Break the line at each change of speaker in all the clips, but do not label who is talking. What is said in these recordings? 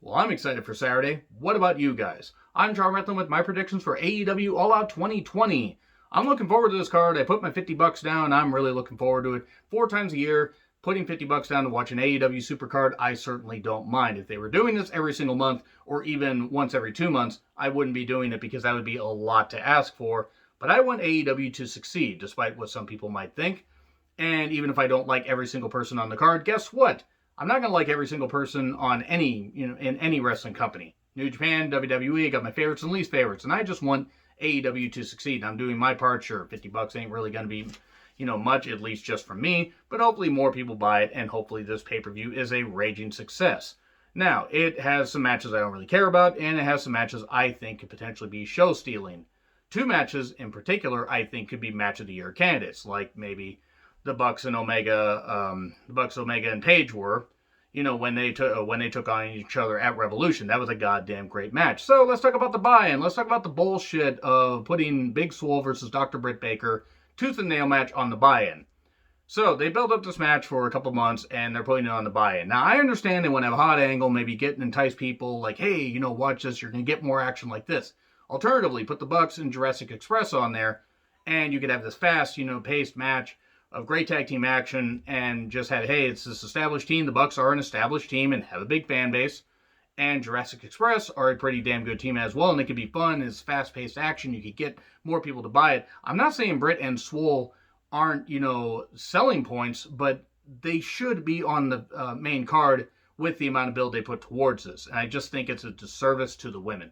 Well, I'm excited for Saturday. What about you guys? I'm John Retlin with my predictions for AEW All Out 2020. I'm looking forward to this card. I put my $50 down. I'm really looking forward to it. 4 times a year, putting $50 down to watch an AEW supercard, I certainly don't mind. If they were doing this every single month or even once every 2 months, I wouldn't be doing it because that would be a lot to ask for. But I want AEW to succeed, despite what some people might think. And even if I don't like every single person on the card, guess what? I'm not going to like every single person on in any wrestling company. New Japan, WWE, I got my favorites and least favorites, and I just want AEW to succeed. I'm doing my part. Sure, $50 ain't really going to be, much, at least just from me, but hopefully more people buy it, and hopefully this pay-per-view is a raging success. Now, it has some matches I don't really care about, and it has some matches I think could potentially be show-stealing. 2 matches in particular I think could be Match of the Year candidates, like maybe the Bucks and Omega, and Page were, when they took on each other at Revolution. That was a goddamn great match. So let's talk about the buy-in. Let's talk about the bullshit of putting Big Swole versus Dr. Britt Baker tooth and nail match on the buy-in. So they built up this match for a couple months and they're putting it on the buy-in. Now I understand they want to have a hot angle, maybe get and entice people like, hey, watch this, you're gonna get more action like this. Alternatively, put the Bucks and Jurassic Express on there, and you could have this fast, paced match of great tag team action, and just had, hey, it's this established team. The Bucks are an established team and have a big fan base, and Jurassic Express are a pretty damn good team as well, and they could be fun. It's fast-paced action. You could get more people to buy it. I'm not saying Britt and Swole aren't, selling points, but they should be on the main card with the amount of build they put towards this, and I just think it's a disservice to the women.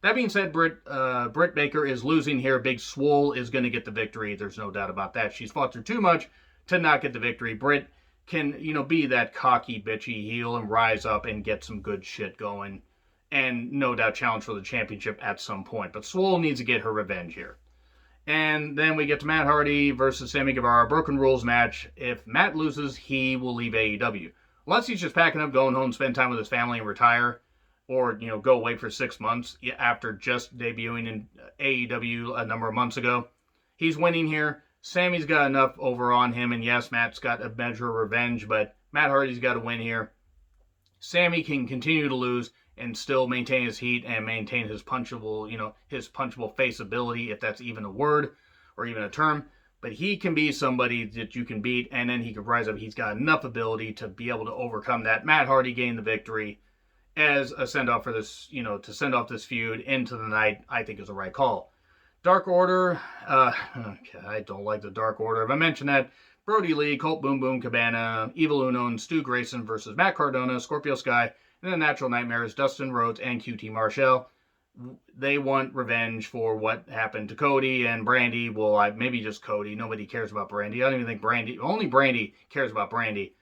That being said, Britt Baker is losing here. Big Swole is going to get the victory. There's no doubt about that. She's fought through too much to not get the victory. Britt can, be that cocky, bitchy heel and rise up and get some good shit going. And no doubt challenge for the championship at some point. But Swole needs to get her revenge here. And then we get to Matt Hardy versus Sami Guevara. Broken Rules match. If Matt loses, he will leave AEW. Unless he's just packing up, going home, spend time with his family, and retire. Or, go away for 6 months after just debuting in AEW a number of months ago. He's winning here. Sammy's got enough over on him. And yes, Matt's got a measure of revenge, but Matt Hardy's got to win here. Sammy can continue to lose and still maintain his heat and maintain his punchable, his punchable face ability, if that's even a word or even a term. But he can be somebody that you can beat, and then he can rise up. He's got enough ability to be able to overcome that. Matt Hardy gained the victory as a send-off for this, to send off this feud into the night, I think is the right call. Dark Order, I don't like the Dark Order. If I mentioned that, Brody Lee, Colt Boom Boom Cabana, Evil Uno, and Stu Grayson versus Matt Cardona, Scorpio Sky, and the Natural Nightmares, Dustin Rhodes, and QT Marshall. They want revenge for what happened to Cody and Brandy. Well, maybe just Cody. Nobody cares about Brandy. I don't even think only Brandy cares about Brandy.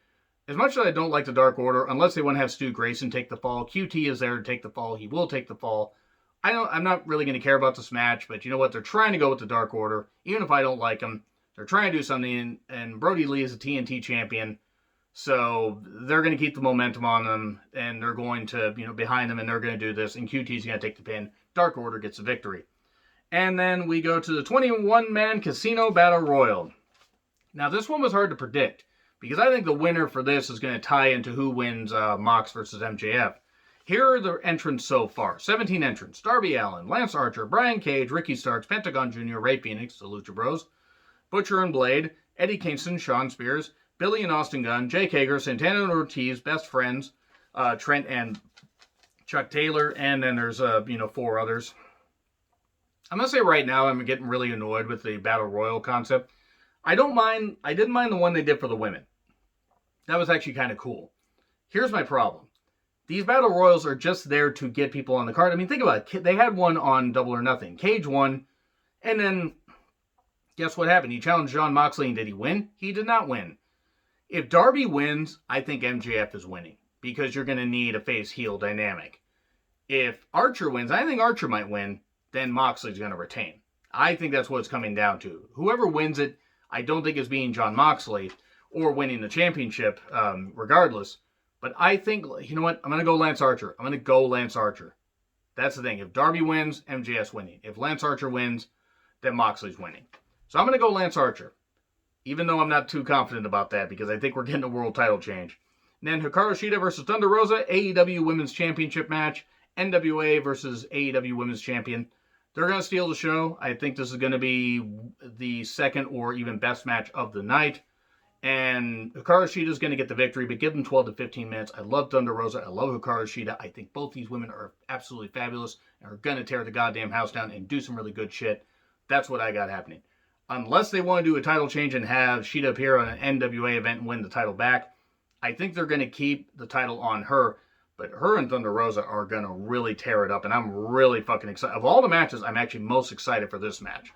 As much as I don't like the Dark Order, unless they want to have Stu Grayson take the fall, QT is there to take the fall. He will take the fall. I'm not really going to care about this match, but you know what? They're trying to go with the Dark Order, even if I don't like them. They're trying to do something, and Brody Lee is a TNT champion, so they're going to keep the momentum on them, and they're going to, behind them, and they're going to do this, and QT's going to take the pin. Dark Order gets the victory. And then we go to the 21-man Casino Battle Royal. Now, this one was hard to predict, because I think the winner for this is going to tie into who wins Mox versus MJF. Here are the entrants so far. 17 entrants. Darby Allin, Lance Archer, Brian Cage, Ricky Starks, Pentagon Jr., Ray Phoenix, the Lucha Bros, Butcher and Blade, Eddie Kingston, Shawn Spears, Billy and Austin Gunn, Jake Hager, Santana and Ortiz, Best Friends, Trent and Chuck Taylor, and then there's 4 others. I'm going to say right now I'm getting really annoyed with the Battle Royal concept. I didn't mind the one they did for the women. That was actually kind of cool. Here's my problem. These Battle Royals are just there to get people on the card. I mean, think about it. They had one on Double or Nothing. Cage won, and then guess what happened? He challenged Jon Moxley, and did he win? He did not win. If Darby wins, I think MJF is winning, because you're going to need a face-heel dynamic. If Archer wins, I think Archer might win, then Moxley's going to retain. I think that's what it's coming down to. Whoever wins it, I don't think is being Jon Moxley or winning the championship regardless. But I think, you know what? I'm going to go Lance Archer. That's the thing. If Darby wins, MJF's winning. If Lance Archer wins, then Moxley's winning. So I'm going to go Lance Archer. Even though I'm not too confident about that, because I think we're getting a world title change. And then Hikaru Shida versus Thunder Rosa, AEW Women's Championship match. NWA versus AEW Women's Champion. They're going to steal the show. I think this is going to be the second or even best match of the night. And Hikaru Shida is going to get the victory, but give them 12 to 15 minutes. I love Thunder Rosa. I love Hikaru Shida. I think both these women are absolutely fabulous and are going to tear the goddamn house down and do some really good shit. That's what I got happening. Unless they want to do a title change and have Shida appear on an NWA event and win the title back, I think they're going to keep the title on her. But her and Thunder Rosa are going to really tear it up, and I'm really fucking excited. Of all the matches, I'm actually most excited for this match.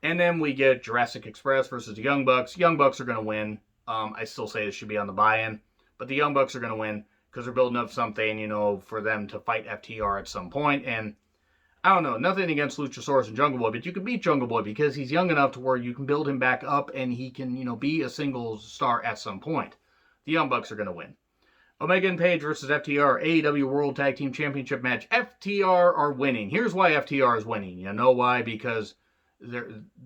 And then we get Jurassic Express versus the Young Bucks. Young Bucks are going to win. I still say this should be on the buy-in. But the Young Bucks are going to win because they're building up something, you know, for them to fight FTR at some point. And I don't know, nothing against Luchasaurus and Jungle Boy, but you can beat Jungle Boy because he's young enough to where you can build him back up and he can, you know, be a single star at some point. The Young Bucks are going to win. Omega and Page versus FTR, AEW World Tag Team Championship match. FTR are winning. Here's why FTR is winning. You know why? Because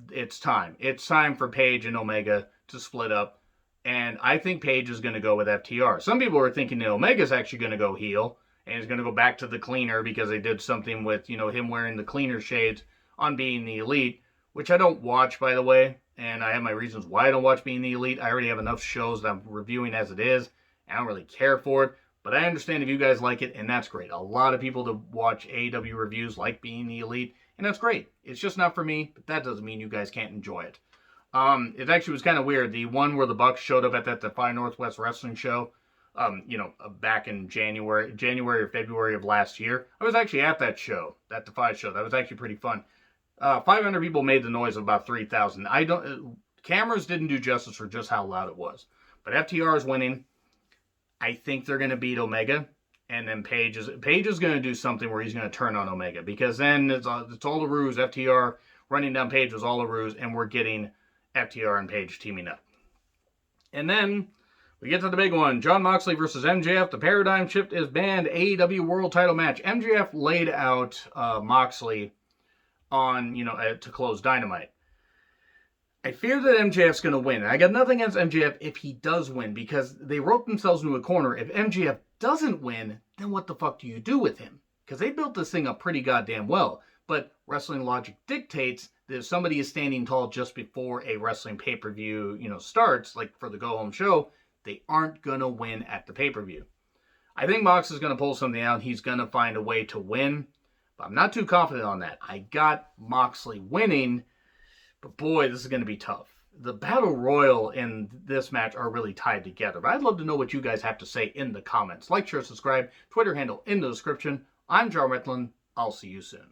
it's time. It's time for Page and Omega to split up. And I think Page is going to go with FTR. Some people are thinking that Omega's actually going to go heel. And he's going to go back to the cleaner because they did something with, you know, him wearing the cleaner shades on Being the Elite. Which I don't watch, by the way. And I have my reasons why I don't watch Being the Elite. I already have enough shows that I'm reviewing as it is. I don't really care for it, but I understand if you guys like it, and that's great. A lot of people that watch AEW reviews like Being the Elite, and that's great. It's just not for me, but that doesn't mean you guys can't enjoy it. It actually was kind of weird. The one where the Bucks showed up at that Defy Northwest Wrestling show, back in January or February of last year. I was actually at that show, that Defy show. That was actually pretty fun. 500 people made the noise of about 3,000. Cameras didn't do justice for just how loud it was. But FTR is winning. I think they're going to beat Omega, and then Page is going to do something where he's going to turn on Omega, because then it's all a ruse. FTR running down Page was all a ruse, and we're getting FTR and Page teaming up. And then we get to the big one, Jon Moxley versus MJF. The Paradigm Shift is banned. AEW World Title match. MJF laid out Moxley on, to close Dynamite. I fear that MJF's going to win. I got nothing against MJF if he does win, because they wrote themselves into a corner. If MJF doesn't win, then what the fuck do you do with him? Because they built this thing up pretty goddamn well. But wrestling logic dictates that if somebody is standing tall just before a wrestling pay-per-view, starts, like for the go-home show, they aren't going to win at the pay-per-view. I think Mox is going to pull something out. He's going to find a way to win. But I'm not too confident on that. I got Moxley winning. But boy, this is going to be tough. The Battle Royal and this match are really tied together. But I'd love to know what you guys have to say in the comments. Like, share, subscribe, Twitter handle in the description. I'm John Retlin. I'll see you soon.